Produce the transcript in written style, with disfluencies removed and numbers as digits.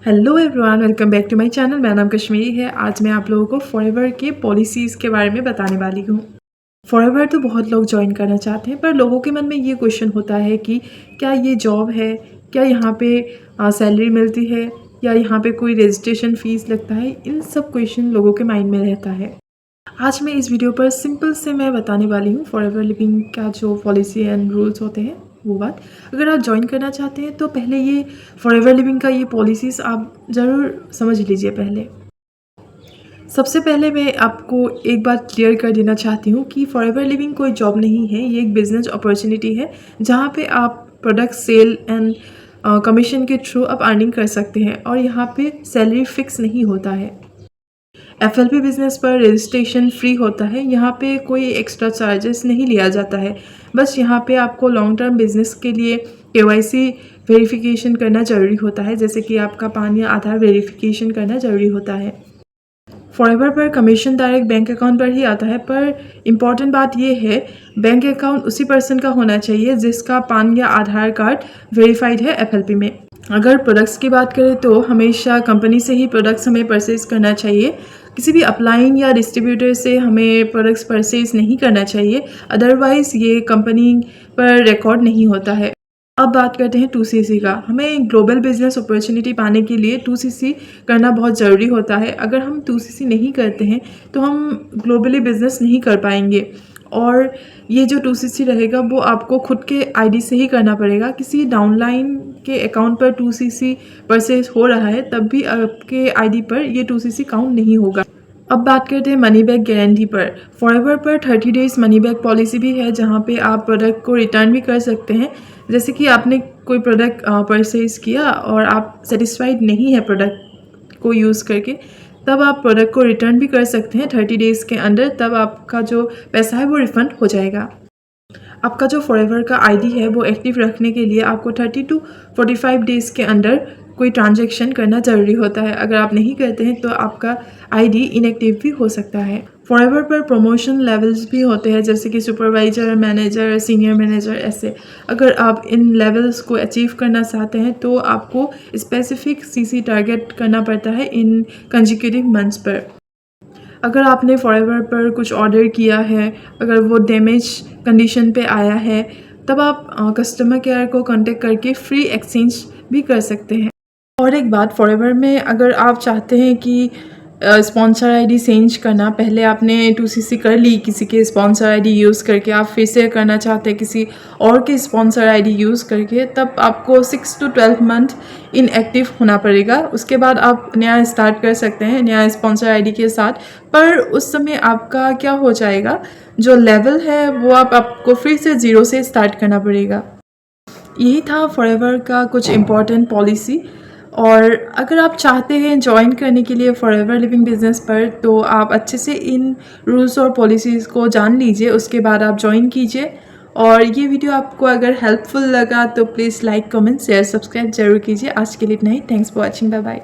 Hello everyone, welcome back to my channel. मेरा नाम कश्मीरी है। आज मैं आप लोगों को फॉरएवर के पॉलिसीज़ के बारे में बताने वाली हूँ। फॉरएवर तो बहुत लोग ज्वाइन करना चाहते हैं, पर लोगों के मन में ये क्वेश्चन होता है कि क्या ये जॉब है, क्या यहाँ पे सैलरी मिलती है या यहाँ पे कोई रजिस्ट्रेशन फ़ीस लगता है। इन सब क्वेश्चन लोगों के माइंड में रहता है। आज मैं इस वीडियो पर सिंपल से मैं बताने वाली हूँ फॉरएवर लिविंग का जो पॉलिसी एंड रूल्स होते हैं वो बात। अगर आप ज्वाइन करना चाहते हैं तो पहले ये फॉरएवर लिविंग का ये पॉलिसीज़ आप ज़रूर समझ लीजिए। पहले सबसे पहले मैं आपको एक बात क्लियर कर देना चाहती हूँ कि फॉरएवर लिविंग कोई जॉब नहीं है, ये एक बिजनेस अपॉर्चुनिटी है जहाँ पे आप प्रोडक्ट सेल एंड कमीशन के थ्रू आप अर्निंग कर सकते हैं और यहाँ पे सैलरी फिक्स नहीं होता है। FLP बिज़नेस पर रजिस्ट्रेशन फ्री होता है। यहाँ पे कोई एक्स्ट्रा चार्जेस नहीं लिया जाता है। बस यहाँ पे आपको लॉन्ग टर्म बिज़नेस के लिए KYC वेरिफिकेशन करना ज़रूरी होता है, जैसे कि आपका पान या आधार वेरिफिकेशन करना ज़रूरी होता है। फॉरएवर पर कमीशन डायरेक्ट बैंक अकाउंट पर ही आता है, पर इम्पॉर्टेंट बात ये है बैंक अकाउंट उसी पर्सन का होना चाहिए जिसका पान या आधार कार्ड वेरीफाइड है FLP में। अगर प्रोडक्ट्स की बात करें तो हमेशा कंपनी से ही प्रोडक्ट्स हमें परचेज करना चाहिए। किसी भी अपलाइन या डिस्ट्रीब्यूटर से हमें प्रोडक्ट्स परचेज नहीं करना चाहिए, अदरवाइज़ ये कंपनी पर रिकॉर्ड नहीं होता है। अब बात करते हैं 2CC का। हमें ग्लोबल बिजनेस अपॉर्चुनिटी पाने के लिए 2CC करना बहुत ज़रूरी होता है। अगर हम 2CC नहीं करते हैं तो हम ग्लोबली बिजनेस नहीं कर पाएंगे और ये जो 2CC रहेगा वो आपको खुद के ID से ही करना पड़ेगा। किसी डाउनलाइन के अकाउंट पर 2CC परचेज हो रहा है तब भी आपके ID पर ये 2CC काउंट नहीं होगा। अब बात करते हैं मनी बैक गारंटी पर। फॉरएवर पर 30 डेज मनी बैक पॉलिसी भी है जहाँ पे आप प्रोडक्ट को रिटर्न भी कर सकते हैं। जैसे कि आपने कोई प्रोडक्ट परचेज किया और आप सेटिस्फाइड नहीं है प्रोडक्ट को यूज़ करके, तब आप प्रोडक्ट को रिटर्न भी कर सकते हैं 30 डेज़ के अंदर। तब आपका जो पैसा है वो रिफ़ंड हो जाएगा। आपका जो फॉरएवर का ID है वो एक्टिव रखने के लिए आपको 30 to 45 डेज़ के अंदर कोई ट्रांजैक्शन करना ज़रूरी होता है। अगर आप नहीं करते हैं तो आपका ID इनएक्टिव भी हो सकता है। फॉरएवर पर प्रमोशन लेवल्स भी होते हैं, जैसे कि सुपरवाइज़र, मैनेजर, सीनियर मैनेजर, ऐसे। अगर आप इन लेवल्स को अचीव करना चाहते हैं तो आपको स्पेसिफिक CC टारगेट करना पड़ता है इन कंसेक्यूटिव मंथ्स पर। अगर आपने फॉरएवर पर कुछ ऑर्डर किया है, अगर वो डैमेज कंडीशन पे आया है, तब आप कस्टमर केयर को कांटेक्ट करके फ्री एक्सचेंज भी कर सकते हैं। और एक बात, फॉरएवर में अगर आप चाहते हैं कि स्पॉन्सर ID चेंज करना, पहले आपने 2CC कर ली किसी के स्पॉन्सर ID यूज़ करके, आप फिर से करना चाहते हैं किसी और के स्पॉन्सर ID यूज़ करके, तब आपको 6 to 12 मंथ इनएक्टिव होना पड़ेगा। उसके बाद आप नया स्टार्ट कर सकते हैं नया स्पॉन्सर ID के साथ। पर उस समय आपका क्या हो जाएगा, जो लेवल है वो आपको फिर से ज़ीरो से स्टार्ट करना पड़ेगा। यही था फॉरएवर का कुछ इम्पॉर्टेंट पॉलिसी। और अगर आप चाहते हैं ज्वाइन करने के लिए फॉरएवर लिविंग बिजनेस पर, तो आप अच्छे से इन रूल्स और पॉलिसीज़ को जान लीजिए, उसके बाद आप ज्वाइन कीजिए। और ये वीडियो आपको अगर हेल्पफुल लगा तो please like, comment, share, subscribe जरूर कीजिए। आज के लिए इतना ही। Thanks for watching. Bye bye.